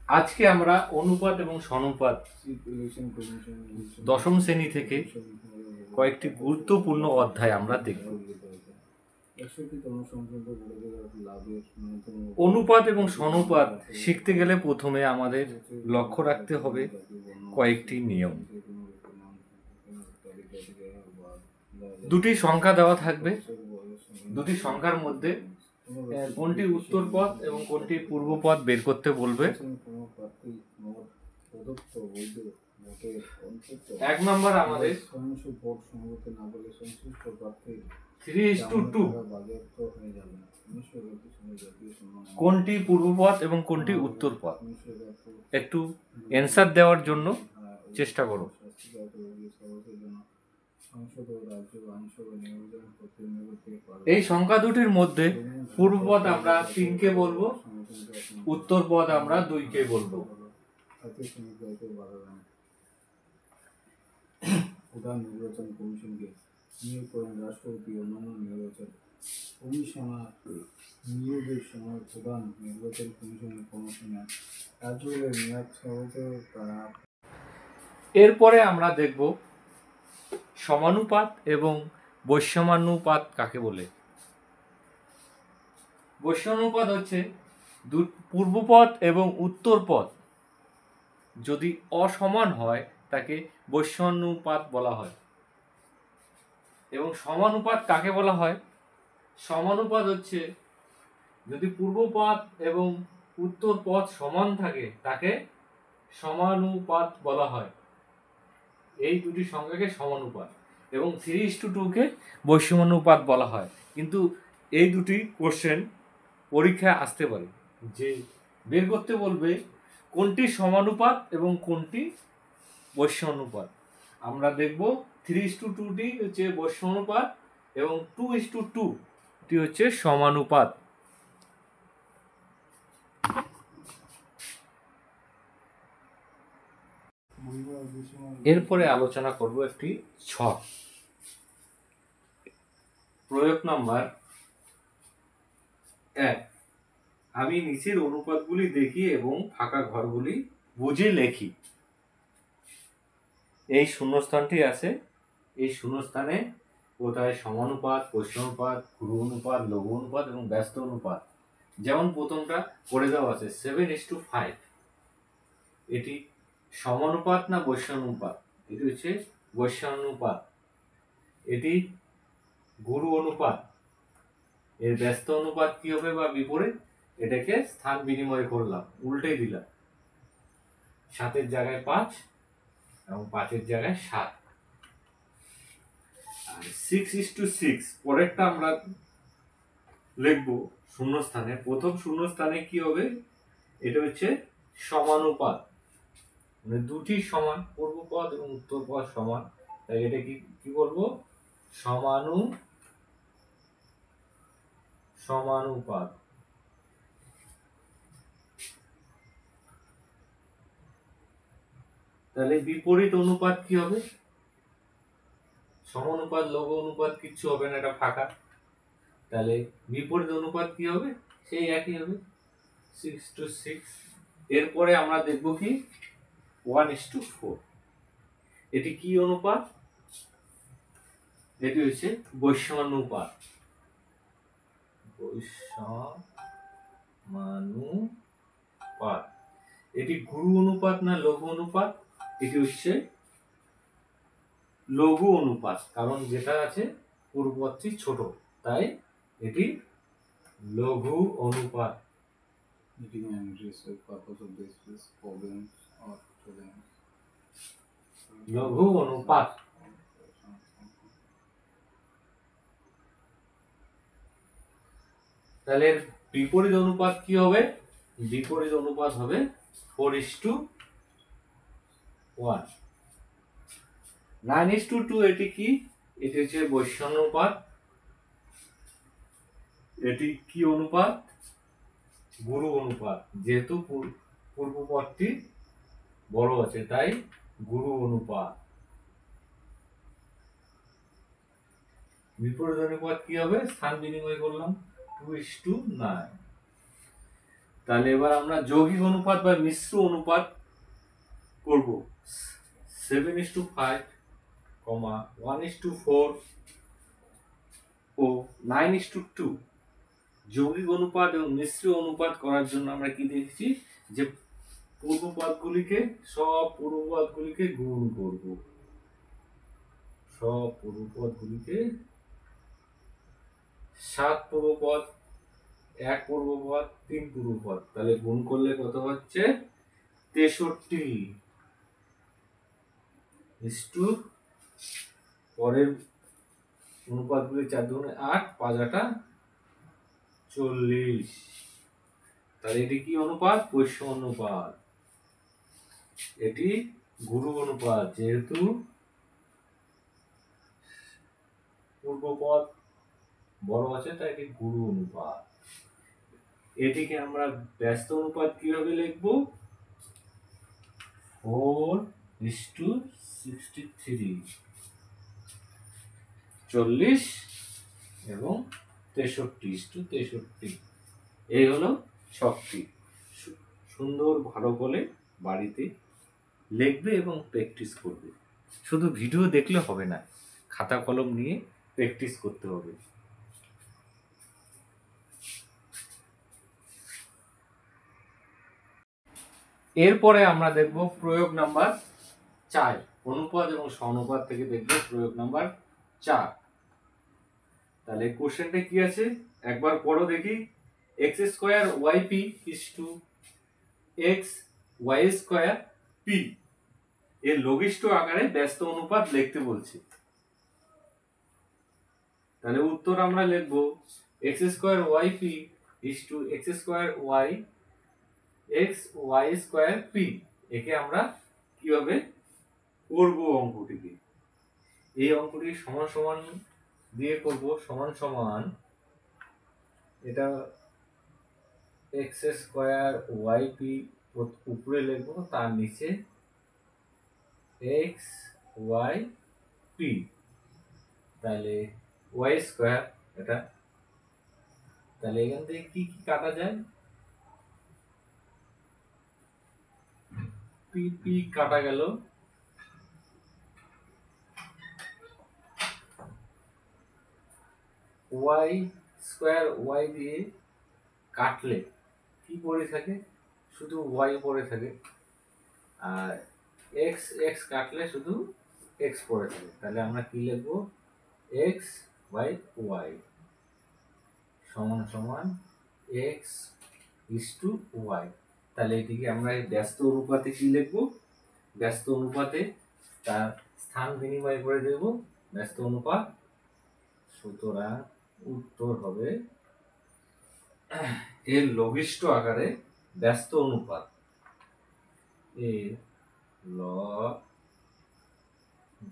আজকে আমরা অনুপাত এবং সনুপাত দশম শ্রেণী থেকে কয়েকটি গুরুত্বপূর্ণ অধ্যায় আমরা দেখব। অনুপাত এবং সনুপাত শিখতে গেলে প্রথমে আমাদের লক্ষ্য রাখতে হবে কয়েকটি নিয়ম। দুটি সংখ্যা দেওয়া থাকবে, দুটি সংখ্যার মধ্যে কোনটি উত্তর পদ এবং কোনটি পূর্ব পদ বের করতে বলবে। 1 নম্বর আমাদের 3:2 কোনটি পূর্ব পদ এবং কোনটি উত্তর পদ। একটু অ্যান্সার দেওয়ার জন্য চেষ্টা করো। এই সংখ্যা দুটির মধ্যে পূর্ব পদ আমরা 3 কে বলবো, উত্তর পদ আমরা 2 কে বলবো। প্রধান নির্বাচন কমিশনকে নিয়োগ করেন রাষ্ট্রপতি। অন্যান্য নির্বাচন কমিশনার নিয়োগের সময় প্রধান নির্বাচন কমিশনের কমিশনার কার্যকরের মেয়াদ তারা। এরপরে আমরা দেখব সমানুপাত এবং বৈষম্যানুপাত কাকে বলে। বৈষম্যানুপাত হচ্ছে পূর্বপদ এবং উত্তর পদ যদি অসমান হয় তাকে বৈষম্যানুপাত বলা হয়। এবং সমানুপাত কাকে বলা হয়? সমানুপাত হচ্ছে যদি পূর্ব পদ এবং উত্তর পদ সমান থাকে তাকে সমানুপাত বলা হয়। এই দুটি সংখ্যাকে সমানুপাত এবং 3:2 কে বৈষম্যানুপাত বলা হয়। কিন্তু এই দুটি কোশ্চেন পরীক্ষায় আসতে পারে, যে বের করতে বলবে কোনটি সমানুপাত এবং কোনটি বৈষম্যানুপাত। আমরা দেখব 3:2টি হচ্ছে বৈষম্যানুপাত এবং 2:2টি হচ্ছে সমানুপাত। এরপরে আলোচনা করব একটি ছক। প্রয়োগ নাম্বার 1। আমি নিচের অনুপাতগুলি দেখি এবং ফাঁকা ঘরগুলি বুঝে লেখি। এই শূন্যস্থানটি আছে, এই শূন্যস্থানে কোথায় সমানুপাত, বৈষম্যানুপাত, গুরু অনুপাত, লঘু অনুপাত এবং ব্যস্ত অনুপাত। যেমন প্রথমটা করে দেওয়া আছে 7:5। এটি সমানুপাত না বৈষম্যানুপাত? এটি হচ্ছে বৈষম্যানুপাত। এটি গুরু অনুপাত। এর ব্যস্ত অনুপাত কি হবে বা বিপরীত? এটাকে স্থান বিনিময় করলাম, উল্টে দিলাম। 7-এর জায়গায় 5 এবং 5-এর জায়গায় 7। আর 6:6 পরেরটা আমরা লিখব শূন্যস্থানে। প্রথম শূন্যস্থানে কি হবে? এটা হচ্ছে সমানুপাত, মানে দুটি সমান, পূর্ব পদ এবং উত্তর পদ সমান, তাই এটা কি বলবো? সমানুপাত। তাহলে বিপরীত অনুপাত কি হবে? সমানুপাত, লঘু অনুপাত কিচ্ছু হবে না, এটা ফাঁকা। তাহলে বিপরীত অনুপাত কি হবে? সেই একই হবে, 6:6। এরপরে আমরা দেখব কি 1:4। এটি কি অনুপাত? এটি হচ্ছে বৈষম্যানুপাত। বৈষম্যানুপাত। এটি গুরু অনুপাত না লঘু অনুপাত? এটি হচ্ছে লঘু অনুপাত, কারণ যেটা আছে পূর্ববর্তী ছোট, তাই এটি লঘু অনুপাত। লঘু অনুপাত। তাহলে বিপরীত অনুপাত কি হবে? বিপরীত অনুপাত হবে 4:1। 9:2 এটি কি? এটি হচ্ছে বৈষম্যানুপাত। এটি কি অনুপাত? গুরু অনুপাত। যেহেতু পূর্ব পদটি বড় আছে তাই গুরু অনুপাত। বিপরীত অনুপাত কি হবে? স্থান বিনিময় করলাম, 2:9। তাহলে এবার আমরা যৌগিক অনুপাত বা মিশ্র অনুপাত করব। 7:5, 1:4 ও 9:2। যৌগিক অনুপাত এবং মিশ্র অনুপাত করার জন্য আমরা কি দেখছি, যে পূর্বপদগুলিকে সব পূর্বপদগুলিকে গুণ করব। সব পূর্বপদগুলিকে 7 পূর্বপদ, 1 পূর্বপদ, 3 পূর্বপদ, তাহলে গুণ করলে কত হচ্ছে 63 ইস্টু পরের অনুপাতগুলি 4 দুগুণে 8, 5 8 40। তাহলে এটি কি অনুপাত? পৈশ্য অনুপাত। এটি গুরু অনুপাত, যেহেতু পূর্বপদ বড় আছে তাই এটি গুরু অনুপাত। এটিকে আমরা ব্যস্ত অনুপাত কিভাবে লিখব? 4:63, 40 এবং 63:63। এই হলো ছকটি। সুন্দর ভালো করে বাড়িতে লিখবে এবং প্র্যাকটিস করবে। শুধু ভিডিও দেখলে হবে না, খাতা কলম নিয়ে প্র্যাকটিস করতে হবে। এরপরে আমরা দেখব প্রয়োগ নাম্বার 4, অনুপাত এবং সমানুপাত থেকে দেখব প্রয়োগ নাম্বার 4। তাহলে কোশ্চেনটা কি আছে একবার পড়ো দেখি। x² yp x y² p এর লঘিষ্ঠ আকারে ব্যস্ত অনুপাত লিখতে বলছে। তাহলে উত্তর আমরা লিখব x² yp x² y x y² p। একে আমরা কিভাবে করব অঙ্কটিকে? এই অঙ্কটি সমান সমান দিয়ে করব। সমান সমান এটা x² yp উপরে লিখব, তার নিচে x y p, তাহলে y² এটা। তাহলে এখান থেকে কি কি কাটা যায়? পি পি কাটা গেল, y² দিয়ে কাটলে কি পড়ে থাকে? শুধু y পড়ে থাকে। আর x কাটলে শুধু x পড়ে থাকে। তাহলে আমরা কি লিখবো? x বাই y সমান সমান x ইসটু y। তাহলে এটিকে আমরা ব্যস্ত অনুপাতে কি লিখবো? ব্যস্ত অনুপাতে তার স্থান বিনিময় করে দেব ব্যস্ত অনুপাত। সুতরাং উত্তর হবে এর লঘিষ্ঠ আকারে ব্যস্ত অনুপাত। এর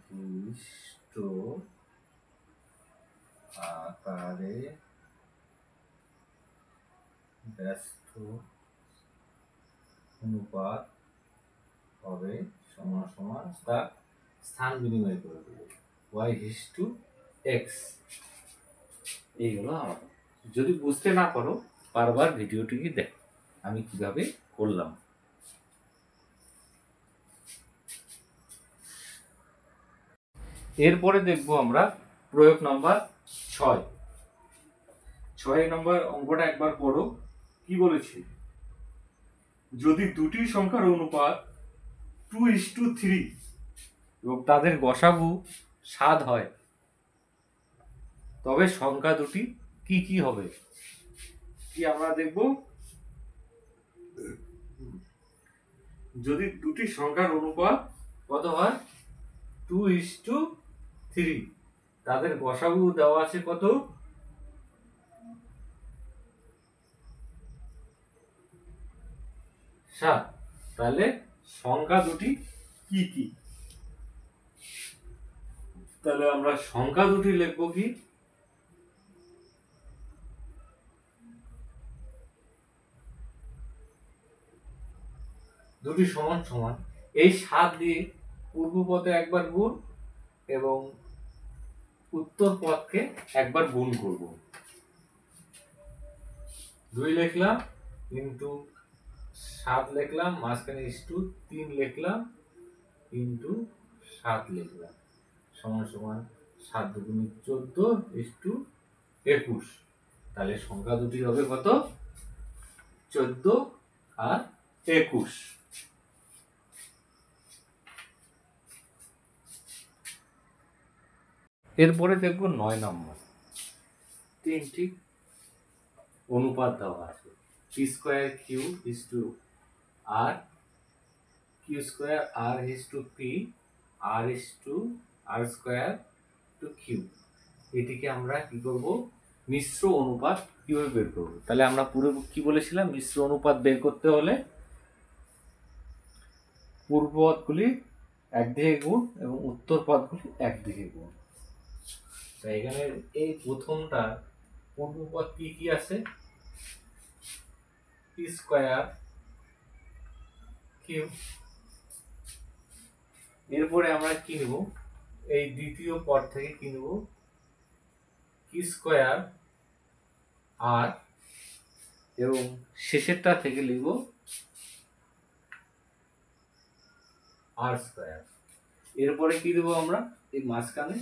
লঘিষ্ঠ আকারে ব্যস্ত অনুপাত হবে সমান সমান তার স্থান বিনিময় করে দেব y/x। এই হলো আমাদের। যদি বুঝতে না পারো বারবার ভিডিওটিকে দেখো আমি কিভাবে করলাম। এরপরে দেখব আমরা প্রয়োগ নাম্বার 6। 6 নম্বর অঙ্কটা একবার পড়ো। কি বলেছি? যদি দুটি সংখ্যার অনুপাত 2:3 এবং তাদের গসাগু 7 হয়, তবে সংখ্যা দুটি কি কি হবে? কি আমরা দেখব? যদি দুটি সংখ্যার অনুপাত কত হয়? 2:3, তাদের গসাগু দেওয়া আছে কত? 7। তাহলে সংখ্যা দুটি কি কি? তাহলে আমরা সংখ্যা দুটি লিখব কি? দুটি সমান সমান এই 7 দিয়ে পূর্ব পদে একবার গুণ এবং উত্তর পদকে একবার গুণ করব। 2 লিখলাম ইন্টু 7 লিখলাম, মাঝখানে ইস টু 3 লিখলাম, ইন্টু 7 লিখলাম, সমান সমান 7 দুগুণে 14 ইস টু 21। তাহলে সংখ্যা দুটি হবে কত? 14 আর 21। এরপরে দেখবো 9 নম্বর। তিনটি অনুপাত দেওয়া আছে, P square Q is to R, Q square R is to P, R is to R square two Q. এটিকে আমরা কি করব? মিশ্র অনুপাত কিভাবে বের করব? তাহলে আমরা পুরো কি বলেছিলাম, মিশ্র অনুপাত বের করতে হলে পূর্ব পদগুলি একদিকে গুণ এবং উত্তর পদগুলি একদিকে গুণ। তাই এখানে এই প্রথমটা পূর্ব পদ কি কি আছে? P square Q. এরপরে আমরা কি নেব? এই দ্বিতীয় পদ থেকে কি নেব? কি স্কোয়ার আর, এবং শেষেরটা থেকে লিখব আর স্কোয়ার। এরপরে কি দেবো আমরা? এই মাঝখানে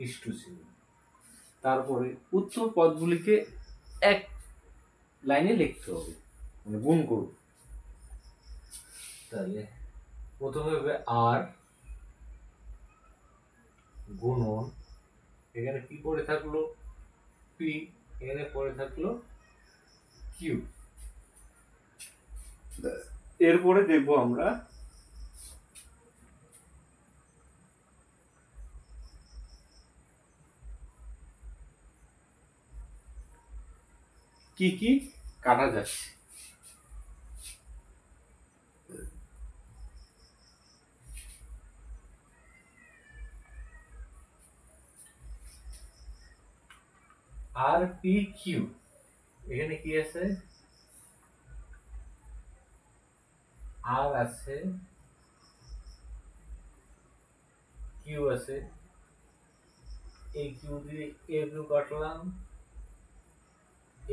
ইস্টু চিহ্ন। তারপরে উত্তর পদগুলিকে এক লাইনে লিখতে হবে, মানে গুণ করব। তাহলে প্রথমে হবে আর গুণন, এখানে কি পড়ে থাকলো? পি, এখানে পড়ে থাকলো কিউ। এরপরে দেখবো আমরা কি কি কাটা যাচ্ছে। আর পি কিউ, এখানে কি আছে? আর আছে, কিউ আছে, এই কিউ দিয়ে এ কিউ কাটলাম,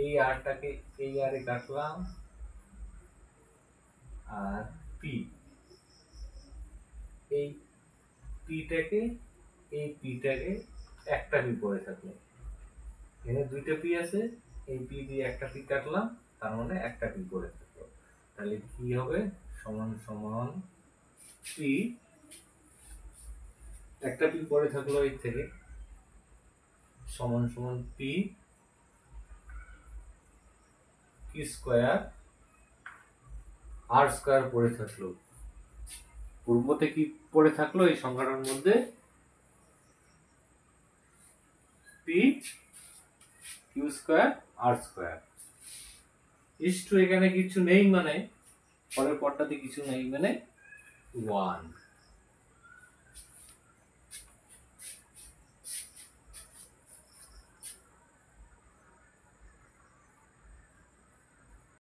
এই আরটাকে এই আরে কাটলাম, আর পি, এই পিটাকে এই পিটাকে একটা পি পড়ে থাকলো, এখানে দুইটা পি আছে, এই পি দিয়ে একটা পি কাটলাম, তার মানে একটা পি পড়ে থাকলো। তাহলে কি হবে? সমান সমান পি, একটা পি পড়ে থাকলো এর থেকে, সমান সমান পি কি স্কোয়ার আর স্কোয়ার পড়ে থাকলো। পূর্বতে কি পড়ে থাকলো এই সংখ্যাটার মধ্যে? পি কিউ স্কোয়ার আর স্কোয়ার ইস টু, এখানে কিছু নেই মানে পরের পদটাতে কিছু নেই মানে 1।